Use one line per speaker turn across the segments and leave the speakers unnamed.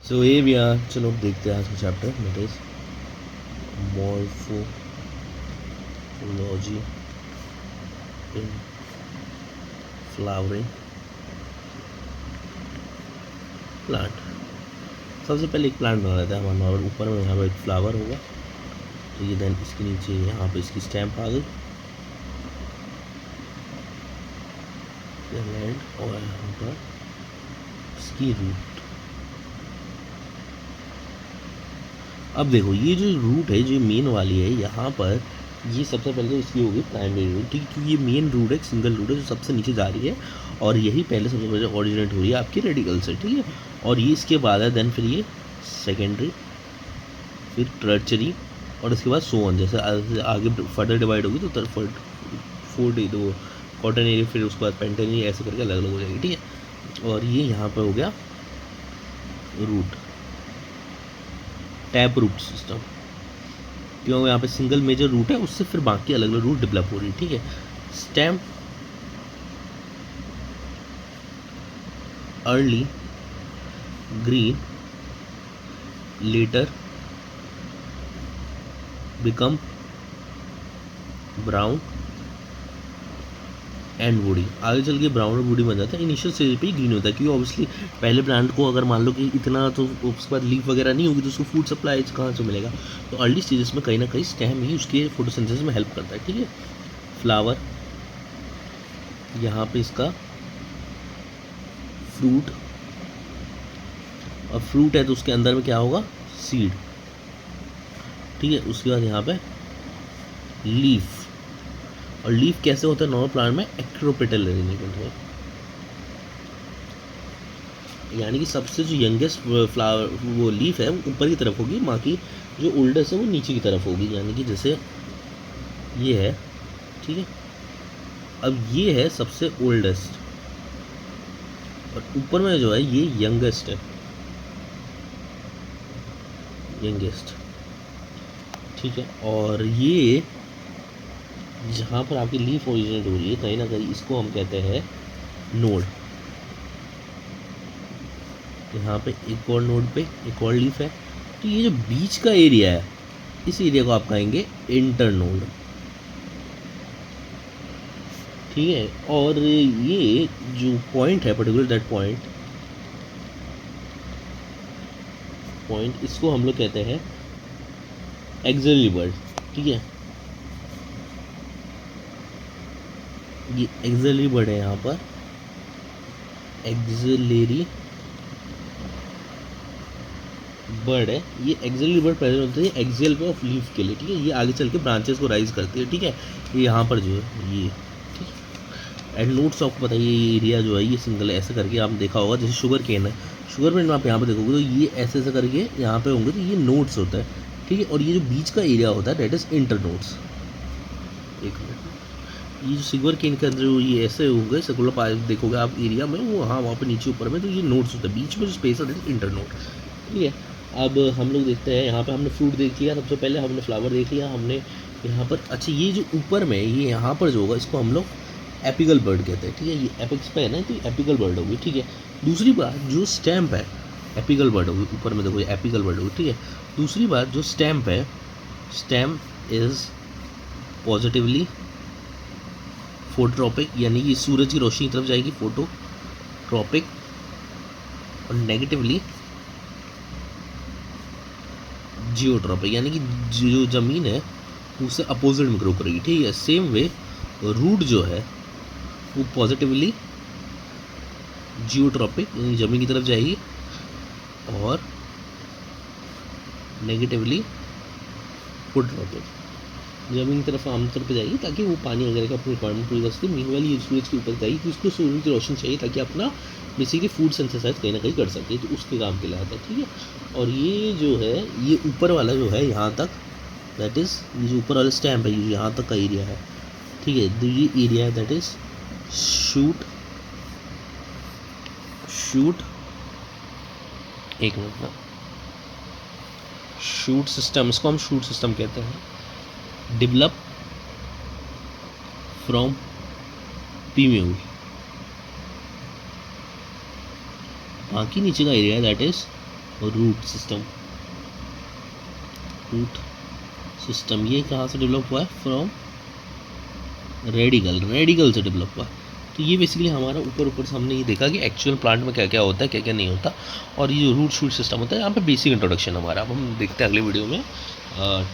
सो ये भी यहाँ चलो देखते हैं आज का chapter that is morphology in flowering plant. सबसे पहले एक प्लांट बना रहता है हमारा नॉर्मल, ऊपर में यहाँ पर एक फ्लावर होगा, तो ये देन इसके नीचे यहाँ पे इसकी स्टैम्प आ गई लैंड, और यहाँ पर इसकी रूट। अब देखो ये जो रूट है, जो मेन वाली है यहाँ पर, ये सबसे पहले तो इसकी होगी प्राइमरी रूट, ठीक है, क्योंकि ये मेन रूट है, सिंगल रूट है जो सबसे नीचे जा रही है, और यही पहले सबसे पहले ऑरिजिनेट हो रही है आपकी रेडिकल से, ठीक है। और ये इसके बाद है देन फिर ये सेकेंडरी, फिर टर्चरी, और उसके बाद सोन, जैसे आगे फर्दर डिवाइड होगी तो फोर्थ तो क्वाटरनरी, फिर उसके बाद पेंटेनरी, ऐसे करके अलग अलग हो जाएगी, ठीक है। और ये यहाँ पर हो गया रूट, टैप रूट सिस्टम, क्योंकि यहाँ पे सिंगल मेजर रूट है, उससे फिर बाकी अलग अलग रूट डेवलप हो रही है, ठीक है। Stem, early green, letter become brown and woody, आगे चल के ब्राउन और वुडी बन जाता है। इनिशियल स्टेज पे ही ग्रीन होता है, क्योंकि ऑब्वियसली पहले प्लांट को अगर मान लो कि इतना तो उसके बाद लीफ वगैरह नहीं होगी तो उसको फूड सप्लाई कहाँ से मिलेगा, तो अर्ली स्टेजेस में कहीं ना कहीं स्टेम ही उसके फोटोसिंथेसिस में हेल्प करता है, ठीक है। फ्लावर, यहाँ पे इसका फ्रूट, और फ्रूट है तो उसके अंदर में क्या होगा, सीड, ठीक है। उसके बाद यहाँ पे लीफ, और लीफ कैसे होता है नॉर्मल प्लांट में, एक्रोपेटल अरेंजमेंट में, यानी कि सबसे जो यंगेस्ट फ्लावर वो लीफ है वो ऊपर की तरफ होगी, बाकी जो ओल्डेस्ट है वो नीचे की तरफ होगी, यानी कि जैसे ये है, ठीक है। अब ये है सबसे ओल्डेस्ट, और ऊपर में जो है ये यंगेस्ट है, यंगेस्ट, ठीक है। और ये जहाँ पर आपकी लीफ ओरिजिनेट हो रही है कहीं ना कहीं, इसको हम कहते हैं नोड। यहाँ पे एक और नोड पे एक और लीफ है, तो ये जो बीच का एरिया है इस एरिया को आप कहेंगे इंटरनोड, ठीक है। और ये जो पॉइंट है पर्टिकुलर दैट पॉइंट इसको हम लोग कहते हैं एक्सिलरी बर्ड, ठीक है। ये एक्सिलरी बर्ड है, यहाँ पर एक्सिलरी बर्ड है, ये एक्सिलरी बर्ड प्रेजेंट होती है एक्सियल पे ऑफ लीफ के लिए, ठीक है। ये आगे चल के ब्रांचेस को राइज करती है, ठीक है। ये यहाँ पर जो है ये, ठीक है। एंड नोट्स आपको पता है ये एरिया जो है ये सिंगल ऐसे करके आप देखा होगा, जैसे शुगर केन है, शुगर केन में आप यहाँ पे देखोगे तो ये ऐसे ऐसे करके यहाँ पे होंगे, तो ये नोट्स होता है, ठीक है। और ये जो बीच का एरिया होता है दैट इज इंटर नोट्स। एक मिनट, ये जो शुगर केन के अंदर ये ऐसे होंगे सर्कुलर पाइप देखोगे आप एरिया में, वो हाँ वहाँ पे नीचे ऊपर में, तो ये नोट्स होता है, बीच में जो स्पेस है दैट इज इंटर नोट, ठीक है। अब हम लोग देखते हैं, यहाँ पे हमने फ्रूट देख लिया, सबसे पहले हमने फ्लावर देख लिया, हमने यहाँ पर, अच्छा ये जो ऊपर में ये यहाँ पर जो होगा इसको हम लोग एपिकल बर्ड कहते हैं, ठीक है। ये एपिक्स पे है ना, तो एपिकल बर्ड होगी, ठीक है। दूसरी बात जो स्टैम्प है, एपिकल बर्ड होगी, ऊपर में देखो ये एपिकल बर्ड होगी, ठीक है। दूसरी बात जो स्टैम्प है, स्टैम्प इज पॉजिटिवली फोटोट्रॉपिक, यानी कि सूरज की रोशनी की तरफ जाएगी, फोटोट्रॉपिक, और नेगेटिवली जियोट्रॉपिक, यानी कि जो ज़मीन है उससे अपोजिट में ग्रो करेगी, ठीक है। सेम वे रूट जो है वो पॉजिटिवली जियोट्रॉपिक यानी ज़मीन की तरफ जाएगी, और नेगेटिवली फोटोट्रॉपिक ज़मीन की तरफ आमतौर पर जाएगी, ताकि वो पानी वगैरह का अपनी रिक्वायरमेंट पूरी कर सके। मीनवाइल ये सूरज के ऊपर जाएगी कि उसको सूरज की रोशनी चाहिए ताकि अपना बेसिकली फूड सिंथेसाइज कहीं ना कहीं कर सके, तो उसके काम के लिए आता है, ठीक है। और ये जो है ये ऊपर वाला जो है यहाँ तक, दैट इज़ ये जो ऊपर वाला स्टैम्प है ये यहाँ तक का एरिया है, ठीक है। तो ये एरिया है दैट इज़ शूट, एक मिनट ना, शूट सिस्टम, इसको हम शूट सिस्टम कहते हैं। डेवलप फ्रॉम पीम्यूल, बाकी नीचे का area that is root system, root system ये कहाँ से डेवलप हुआ है? फ्रॉम रेडिकल, रेडिकल से डेवलप हुआ। तो ये बेसिकली हमारा ऊपर ऊपर से हमने ये देखा कि एक्चुअल प्लांट में क्या क्या होता है, क्या क्या नहीं होता, और ये जो रूट शूट सिस्टम होता है, यहाँ पे बेसिक इंट्रोडक्शन हमारा। अब हम देखते हैं अगले वीडियो में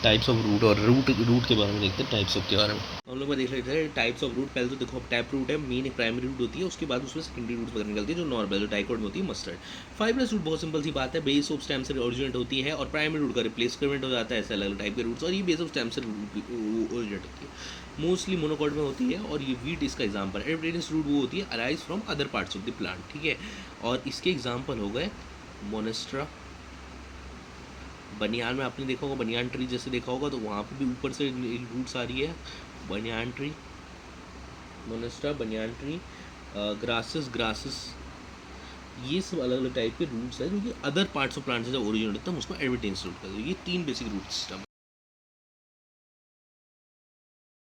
टाइप्स ऑफ रूट, और रूट के बारे में देखते हैं, टाइप्स ऑफ के बारे में। हम लोग देख लेते हैं टाइप्स ऑफ रूट। पहले तो देखो टैप रूट है, मेन एक प्राइमरी रूट होती है, उसके बाद उसमें सेकेंडरी रूट वगैरह निकलती है जो नॉर्मल, जो डाइकोट में होती है मस्टर्ड। फाइब्रस रूट बहुत सिंपल सी बात है, बेस ऑफ स्टेम से ओरिजिनेट होती है और प्राइमरी रूट का रिप्लेसमेंट हो जाता है, ऐसे अलग अलग टाइप के रूट्स, और ये बेस ऑफ स्टेम से ओरिजिनेट होती है, मोस्टली मोनोकॉट में होती है। और ये वीट इसका एग्जाम्पल है। एडवेंटिस रूट वो होती है arise from other parts of the plant, ठीक है। और इसके एग्जाम्पल हो गए मोनेस्ट्रा, बनियान में आपने देखा होगा, बनियान ट्री जैसे देखा होगा, तो वहाँ पे भी ऊपर से रूट्स आ रही है, banyan tree, मोनेस्ट्रा, banyan tree, grasses, grasses, ये सब अलग अलग टाइप के रूट्स हैं जो कि अदर पार्ट्स ऑफ प्लांट से जब ओरिजिनेट होता है हम उसको एडवेंटिस रूट कहते हैं। ये तीन बेसिक रूट सिस्टम है।